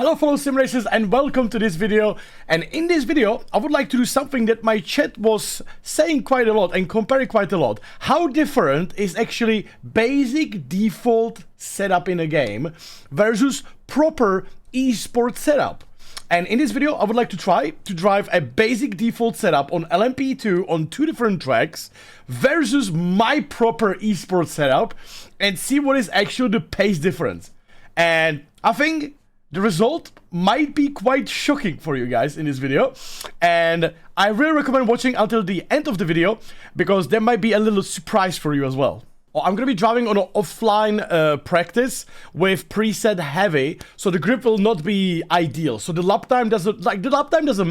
Hello fellow sim racers and welcome to this video. And in this video I would like to do something that my chat was saying quite a lot and comparing quite a lot. How different is actually basic default setup in a game versus proper esports setup. And in this video I would like to try to drive a basic default setup on LMP2 on 2 different tracks versus my proper esports setup and see what is actually the pace difference. And I think the result might be quite shocking for you guys in this video, and I really recommend watching until the end of the video because there might be a little surprise for you as well. I'm gonna be driving on an offline practice with preset heavy, so the grip will not be ideal. So the lap time doesn't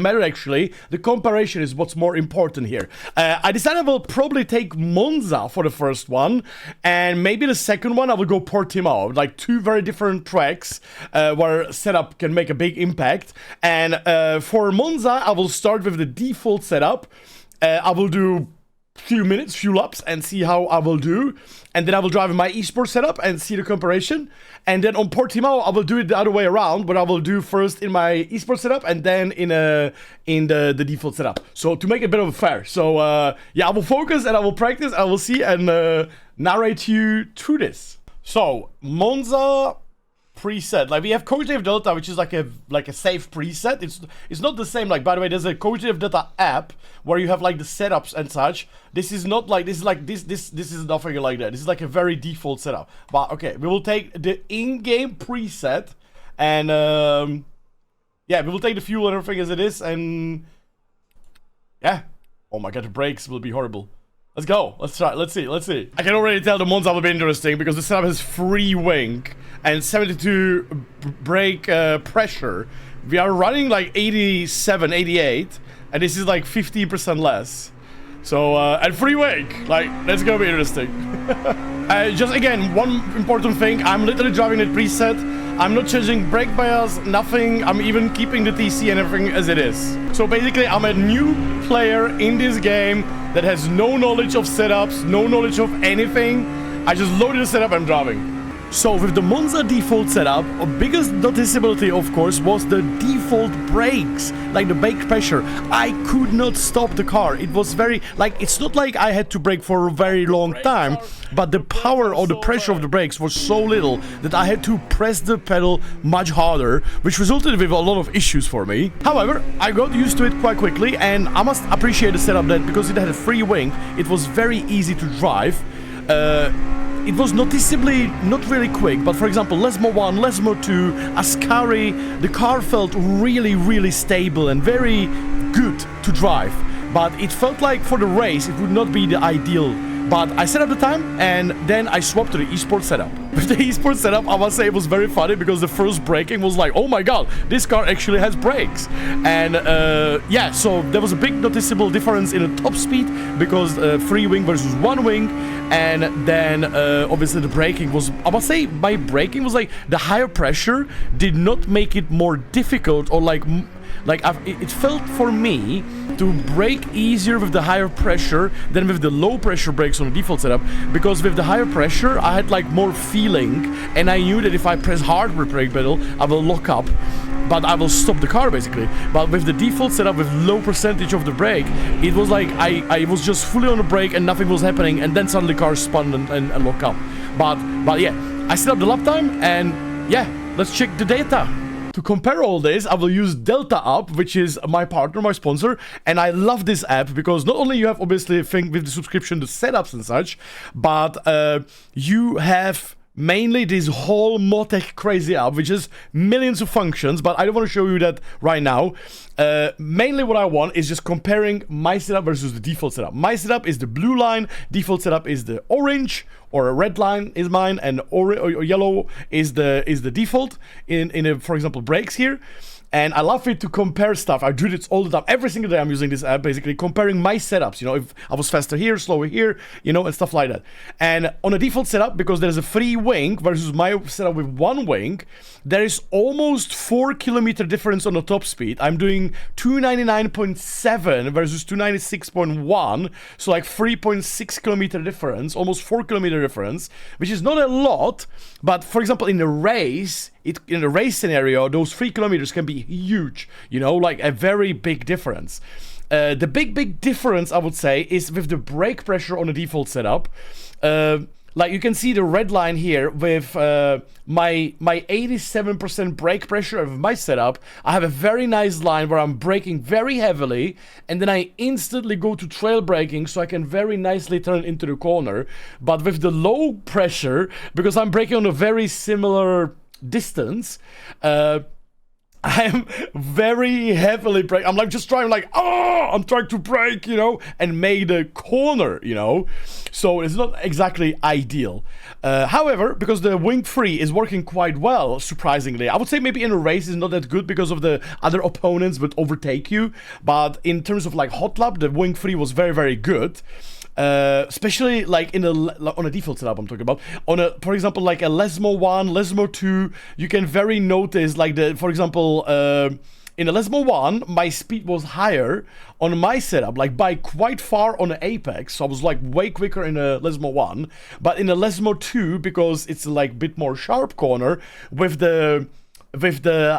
matter actually. The comparison is what's more important here. I decided I will probably take Monza for the first one, and maybe the second one I will go Portimão. Like 2 very different tracks where setup can make a big impact. And for Monza, I will start with the default setup. I will do few laps and see how I will do, and then I will drive in my esports setup and see the comparison. And then on Portimão I will do it the other way around, but I will do first in my esports setup and then in the default setup, so to make it a bit of a fair. So yeah, I will focus and I will practice, I will see and narrate you through this. So Monza preset, like we have cognitive delta, which is like a safe preset. It's not the same. Like, by the way, there's a cognitive delta app where you have like the setups and such. This is not like this is nothing like that. This is like a very default setup. But okay, we will take the in-game preset and yeah, we will take the fuel and everything as it is, and yeah, oh my god, the brakes will be horrible. Let's go. Let's try. Let's see. I can already tell the Monza will be interesting because the setup has free wing and 72 brake pressure. We are running like 87, 88, and this is like 15% less. So, and free wing. Like, that's gonna be interesting. Just again, one important thing. I'm literally driving it preset. I'm not changing brake bias, nothing. I'm even keeping the TC and everything as it is. So basically, I'm a new player in this game that has no knowledge of setups, no knowledge of anything. I just loaded the setup and I'm driving. So with the Monza default setup, our biggest noticeability of course was the default brakes, like the brake pressure. I could not stop the car. It was very, like, it's not like I had to brake for a very long time, but the power or the pressure of the brakes was so little that I had to press the pedal much harder, which resulted with a lot of issues for me. However, I got used to it quite quickly, and I must appreciate the setup that because it had a free wing, it was very easy to drive. It was noticeably not really quick, but for example, Lesmo 1, Lesmo 2, Ascari, the car felt really stable and very good to drive. But it felt like for the race, it would not be the ideal. But I set up the time and then I swapped to the esports setup. With the esports setup, I must say it was very funny because the first braking was like, oh my god, this car actually has brakes. And yeah, so there was a big noticeable difference in the top speed because free wing versus one wing. And then obviously the braking was, I must say my braking was like, the higher pressure did not make it more difficult or like it felt for me to brake easier with the higher pressure than with the low pressure brakes on the default setup, because with the higher pressure I had like more feeling and I knew that if I press hard with brake pedal I will lock up, but I will stop the car basically. But with the default setup with low percentage of the brake, it was like I was just fully on the brake and nothing was happening, and then suddenly car spun and lock up. But yeah, I set up the lap time and yeah, let's check the data. To compare all this, I will use Delta app, which is my partner, my sponsor, and I love this app because not only you have obviously a thing with the subscription, the setups and such, but you have mainly this whole Motec crazy app, which is millions of functions, but I don't want to show you that right now. Mainly what I want is just comparing my setup versus the default setup. My setup is the blue line, default setup is the orange, or a red line is mine, and or yellow is the default in for example brakes here. And I love it to compare stuff. I do this all the time. Every single day I'm using this app, basically comparing my setups. You know, if I was faster here, slower here, you know, and stuff like that. And on a default setup, because there's a free wing versus my setup with one wing, there is almost 4 kilometer difference on the top speed. I'm doing 299.7 versus 296.1. So like 3.6 kilometer difference, almost 4 kilometer difference, which is not a lot. But for example, in a race, in a race scenario, those 3 kilometers can be huge, you know, like a very big difference. The big difference, I would say, is with the brake pressure on the default setup. Like you can see the red line here with my 87% brake pressure of my setup. I have a very nice line where I'm braking very heavily, and then I instantly go to trail braking so I can very nicely turn into the corner. But with the low pressure, because I'm braking on a very similar distance, I am very heavily braking. I'm like just trying, like, oh, I'm trying to brake, you know, and make the corner, you know. So it's not exactly ideal. However, because the wing free is working quite well, surprisingly, I would say maybe in a race is not that good because of the other opponents would overtake you. But in terms of like hot lap, the wing free was very good. Especially like on a default setup I'm talking about. On a, for example, like a Lesmo 1, Lesmo 2, you can very notice like for example, in a Lesmo 1, my speed was higher on my setup, like by quite far on the apex. So I was like way quicker in a Lesmo 1, but in a Lesmo 2, because it's like a bit more sharp corner, with the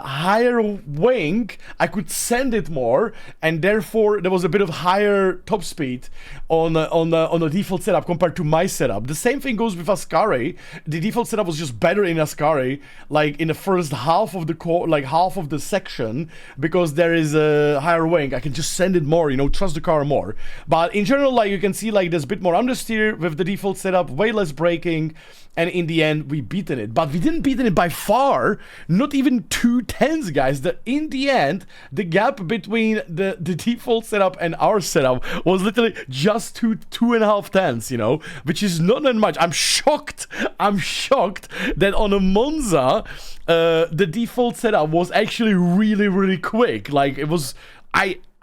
higher wing, I could send it more, and therefore there was a bit of higher top speed on the default setup compared to my setup. The same thing goes with Ascari. The default setup was just better in Ascari, like in the first half of the half of the section, because there is a higher wing. I can just send it more, you know, trust the car more. But in general, like you can see, like there's a bit more understeer with the default setup, way less braking. And in the end, we beaten it. But we didn't beaten it by far. Not even 2/10, guys. In the end, the gap between the default setup and our setup was literally just 2.5 tenths, you know, which is not that much. I'm shocked that on a Monza, the default setup was actually really quick. Like, it was...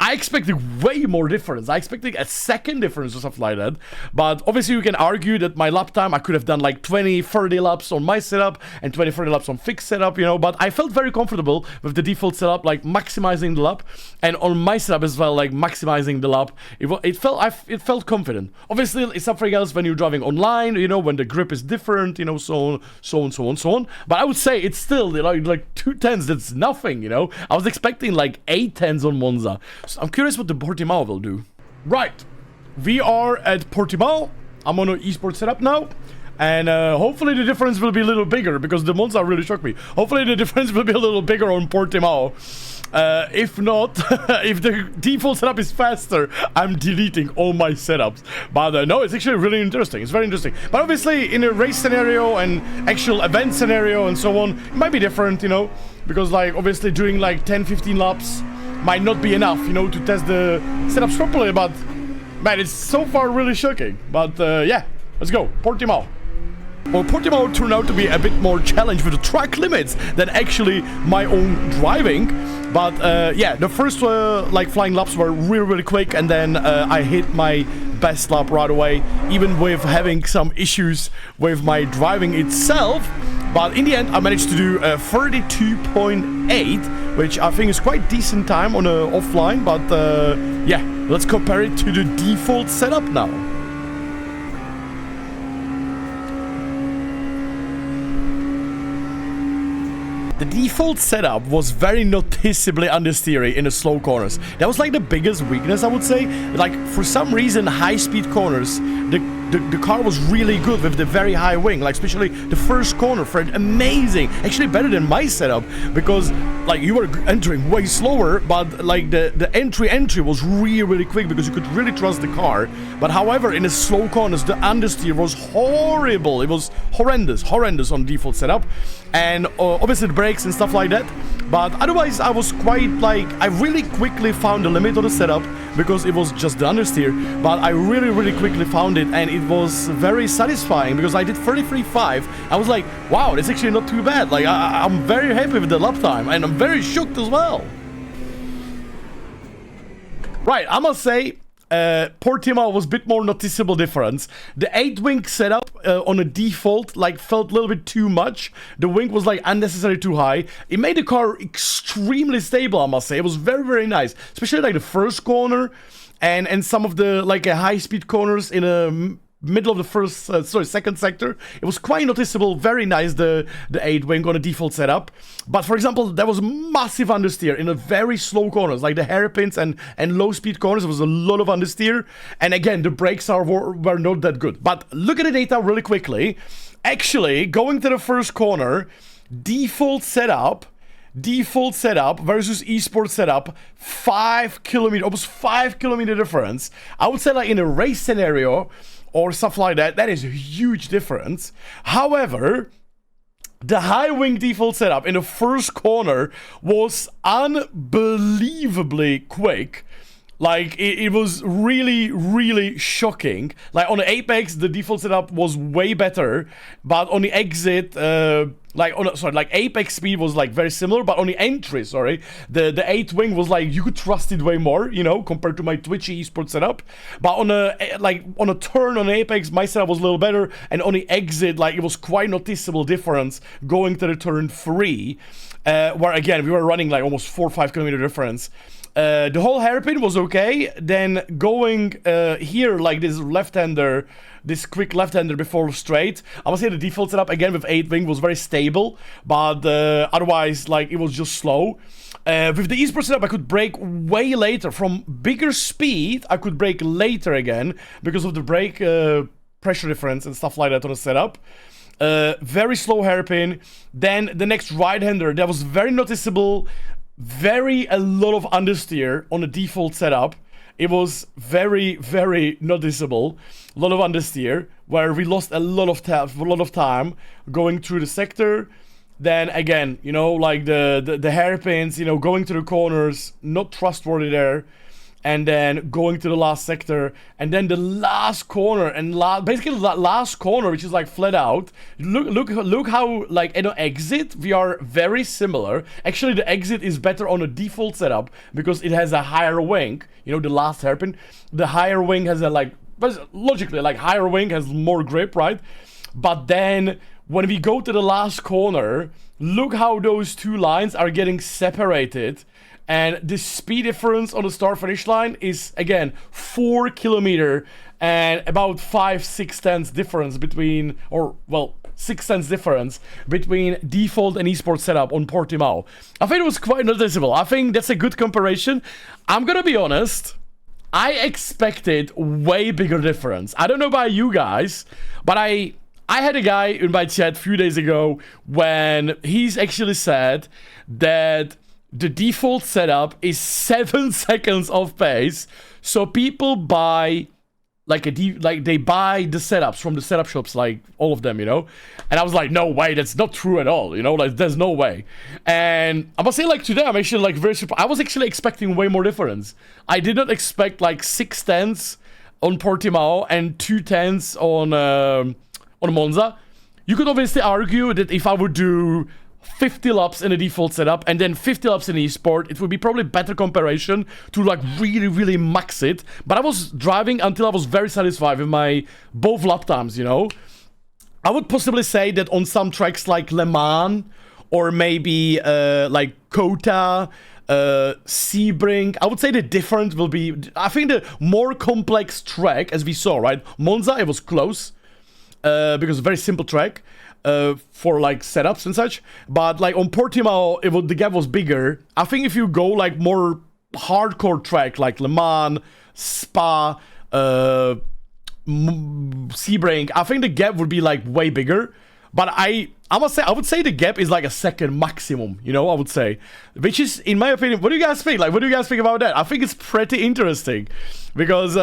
I expected way more difference. I expected a second difference or something like that. But obviously you can argue that my lap time, I could have done like 20-30 laps on my setup and 20-30 laps on fixed setup, you know. But I felt very comfortable with the default setup, like maximizing the lap. And on my setup as well, like maximizing the lap. It felt confident. Obviously it's something else when you're driving online, you know, when the grip is different, you know, so on. But I would say it's still, you know, like 2/10, that's nothing, you know. I was expecting like 8/10 on Monza. So I'm curious what the Portimão will do. Right, we are at Portimão. I'm on an Esport setup now, and hopefully the difference will be a little bigger, because the Monza really shocked me. Hopefully the difference will be a little bigger on Portimão. If not, if the default setup is faster, I'm deleting all my setups. But no, it's actually really interesting. It's very interesting. But obviously, in a race scenario and actual event scenario and so on, it might be different, you know, because like obviously doing like 10-15 laps might not be enough, you know, to test the setups properly. But man, it's so far really shocking. But yeah, let's go, Portimão. Well, Portimão turned out to be a bit more challenged with the track limits than actually my own driving. But yeah, the first like flying laps were really quick, and then I hit my best lap right away, even with having some issues with my driving itself. But in the end, I managed to do 32.8, which I think is quite decent time on a offline. But yeah, let's compare it to the default setup now. The default setup was very noticeably understeery in the slow corners. That was like the biggest weakness, I would say. Like, for some reason, high-speed corners, the car was really good with the very high wing. Like, especially the first corner, Fred, amazing. Actually better than my setup, because like you were entering way slower, but like the entry was really quick, because you could really trust the car. But however, in the slow corners, the understeer was horrible. It was horrendous on default setup. And obviously the brakes and stuff like that. But otherwise, I was quite like, I really quickly found the limit of the setup, because it was just the understeer. But I really quickly found it, and it was very satisfying, because I did 33.5. I was like, wow, that's actually not too bad. Like, I'm very happy with the lap time, and I'm very shocked as well. Right, I must say, Portimão was a bit more noticeable difference. The 8-wing setup on a default like felt a little bit too much. The wing was like unnecessarily too high. It made the car extremely stable, I must say. It was very nice, especially like the first corner and some of the like high-speed corners in a middle of the second sector, it was quite noticeable, very nice, the 8 wing on a default setup. But for example, there was massive understeer in a very slow corners, like the hairpins and low speed corners. There was a lot of understeer, and again, the brakes were not that good. But look at the data really quickly. Actually, going to the first corner, default setup versus Esport setup, 5 kilometer, almost 5 kilometer difference. I would say, like in a race scenario or stuff like that, that is a huge difference. However, the high wing default setup in the first corner was unbelievably quick. Like, it was really, really shocking. Like, on the Apex, the default setup was way better, but on the exit, Apex speed was, like, very similar, but on the entry, the 8 wing was, like, you could trust it way more, you know, compared to my Twitchy Esport setup. But on a turn on Apex, my setup was a little better, and on the exit, like, it was quite noticeable difference going to the turn 3, where, again, we were running, like, almost 4 or 5 kilometer difference. The whole hairpin was okay. Then going here, like this left-hander, this quick left-hander before straight, I must say the default setup, again, with 8 wing was very stable, but otherwise, like, it was just slow. With the Esport setup, I could brake way later. From bigger speed, I could brake later again, because of the brake pressure difference and stuff like that on the setup. Very slow hairpin. Then the next right-hander, that was very noticeable. A lot of understeer on the default setup. It was very, very noticeable. A lot of understeer, where we lost a lot of time going through the sector. Then again, you know, like the hairpins, you know, going to the corners, not trustworthy there. And then going to the last sector, and then the last corner, and basically the last corner, which is like flat out. Look how, like, at the exit we are very similar. Actually, the exit is better on a default setup because it has a higher wing. You know, the last hairpin, the higher wing has a, like, logically, like, higher wing has more grip, right? But then when we go to the last corner, look how those two lines are getting separated. And the speed difference on the start-finish line is, again, 4 kilometer and about 5-6 tenths difference between, or, well, 6 tenths difference between default and Esport setup on Portimão. I think it was quite noticeable. I think that's a good comparison. I'm gonna be honest, I expected way bigger difference. I don't know about you guys, but I had a guy in my chat a few days ago when he's actually said that the default setup is 7 seconds off pace, so people buy they buy the setups from the setup shops, like all of them, you know. And I was like, no way, that's not true at all, you know, like there's no way. And I must say, like, today I'm actually, like, very surprised. I was actually expecting way more difference. I did not expect, like, 6 tenths on Portimão and 2 tenths on Monza. You could obviously argue that if I would do 50 laps in a default setup and then 50 laps in Esport, it would be probably better comparison to, like, really max it. But I was driving until I was very satisfied with my both lap times, you know. I would possibly say that on some tracks like Le Mans or maybe like Kota, Sebring, I would say the difference will be, I think the more complex track, as we saw, right? Monza, it was close because very simple track. For, like, setups and such, but, like, on Portimão, the gap was bigger. I think if you go, like, more hardcore track, like Le Mans, Spa, Sebring, I think the gap would be, like, way bigger. But I must say, I would say the gap is, like, a second maximum, you know, I would say. Which is, in my opinion, what do you guys think? Like, what do you guys think about that? I think it's pretty interesting because,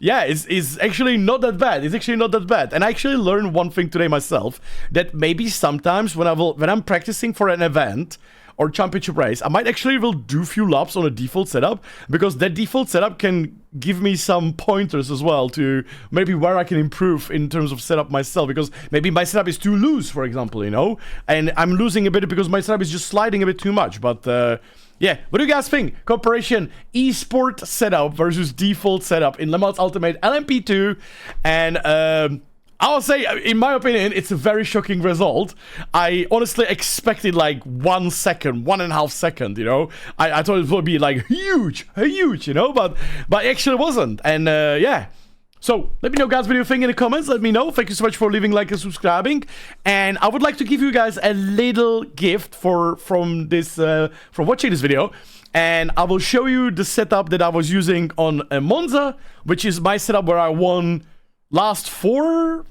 yeah, it's actually not that bad. It's actually not that bad. And I actually learned one thing today myself, that maybe sometimes when I'm practicing for an event or championship race, I might actually will do a few laps on a default setup, because that default setup can give me some pointers as well to maybe where I can improve in terms of setup myself, because maybe my setup is too loose, for example, you know, and I'm losing a bit because my setup is just sliding a bit too much. But yeah, what do you guys think? Comparison, Esport setup versus default setup in Le Mans Ultimate LMP2. And I'll say, in my opinion, it's a very shocking result. I honestly expected like 1 second, 1.5 seconds, you know. I thought it would be like huge, you know, but it actually wasn't. And yeah, So, let me know guys what you think in the comments, let me know. Thank you so much for leaving a like and subscribing. And I would like to give you guys a little gift from watching this video. And I will show you the setup that I was using on Monza, which is my setup where I won last 4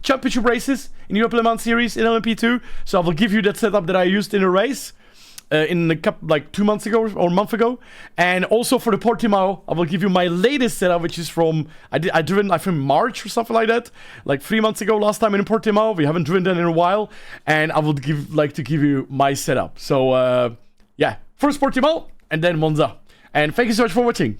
championship races in Europe Le Mans series in LMP2. So I will give you that setup that I used in a race. In a couple, like 2 months ago or a month ago. And also for the Portimão, I will give you my latest setup, which is from, I driven, I think March or something like that. Like 3 months ago, last time in Portimão. We haven't driven that in a while. And I would like to give you my setup. So, yeah, first Portimão and then Monza. And thank you so much for watching.